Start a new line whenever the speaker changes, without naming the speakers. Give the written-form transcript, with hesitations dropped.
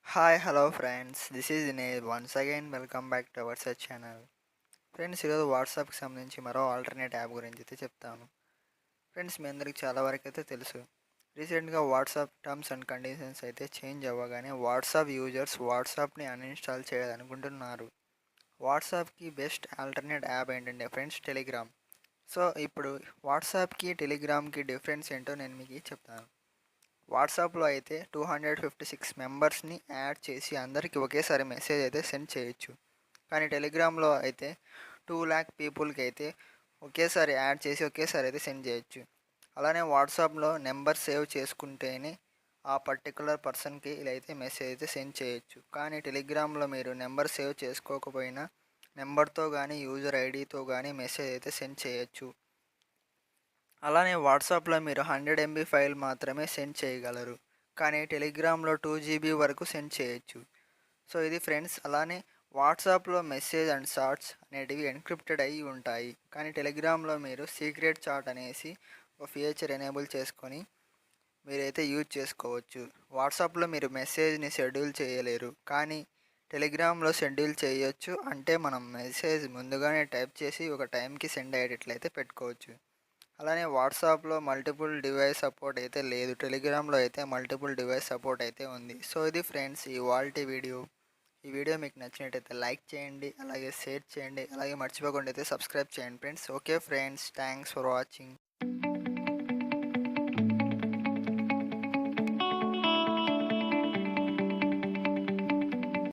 Hi hello friends, this is Dinesh. Once again welcome back to our search channel. Friends, ఈరోజు వాట్సాప్కి సంబంధించి మరో alternate app గురించి అయితే చెప్తాను. ఫ్రెండ్స్, మీ అందరికి చాలా వరకు అయితే తెలుసు, రీసెంట్గా వాట్సాప్ టర్మ్స్ అండ్ కండిషన్స్ అయితే చేంజ్ అవ్వగానే వాట్సాప్ యూజర్స్ వాట్సాప్ని అన్ఇన్స్టాల్ చేయాలనుకుంటున్నారు. వాట్సాప్కి బెస్ట్ ఆల్టర్నేట్ యాప్ ఏంటంటే ఫ్రెండ్స్ టెలిగ్రామ్. సో ఇప్పుడు వాట్సాప్కి టెలిగ్రామ్కి డిఫరెన్స్ ఏంటో నేను మీకు చెప్తాను. వాట్సాప్లో అయితే 256 మెంబర్స్ని యాడ్ చేసి అందరికీ ఒకేసారి మెసేజ్ అయితే సెండ్ చేయొచ్చు. కానీ టెలిగ్రామ్లో అయితే 2 lakh పీపుల్కి అయితే ఒకేసారి యాడ్ చేసి ఒకేసారి అయితే సెండ్ చేయొచ్చు. అలానే వాట్సాప్లో నెంబర్ సేవ్ చేసుకుంటేనే ఆ పర్టికులర్ పర్సన్కి ఇలా అయితే మెసేజ్ అయితే సెండ్ చేయొచ్చు. కానీ టెలిగ్రామ్లో మీరు నెంబర్ సేవ్ చేసుకోకపోయినా నెంబర్తో కానీ యూజర్ ఐడితో కానీ మెసేజ్ అయితే సెండ్ చేయొచ్చు. అలానే వాట్సాప్లో మీరు 100 MB ఫైల్ మాత్రమే సెండ్ చేయగలరు. కానీ టెలిగ్రామ్లో 2 GB వరకు సెండ్ చేయొచ్చు. సో ఇది ఫ్రెండ్స్. అలానే వాట్సాప్లో మెసేజ్ అండ్ చాట్స్ అనేటివి ఎన్క్రిప్టెడ్ అయ్యి ఉంటాయి. కానీ టెలిగ్రామ్లో మీరు సీక్రెట్ చాట్ అనేసి ఒక ఫీచర్ ఎనేబుల్ చేసుకొని మీరైతే యూజ్ చేసుకోవచ్చు. వాట్సాప్లో మీరు మెసేజ్ని షెడ్యూల్ చేయలేరు, కానీ టెలిగ్రామ్లో షెడ్యూల్ చేయొచ్చు. అంటే మనం మెసేజ్ ముందుగానే టైప్ చేసి ఒక టైంకి సెండ్ అయ్యేటట్లయితే పెట్టుకోవచ్చు. అలానే వాట్సాప్లో మల్టిపుల్ డివైస్ సపోర్ట్ అయితే లేదు. టెలిగ్రామ్లో అయితే మల్టిపుల్ డివైస్ సపోర్ట్ అయితే ఉంది. సో ఇది ఫ్రెండ్స్ ఇవాల్టి వీడియో. ఈ వీడియో మీకు నచ్చినట్టయితే లైక్ చేయండి, అలాగే షేర్ చేయండి, అలాగే మర్చిపోకుండా అయితే సబ్స్క్రైబ్ చేయండి friends. Okay friends, thanks for watching.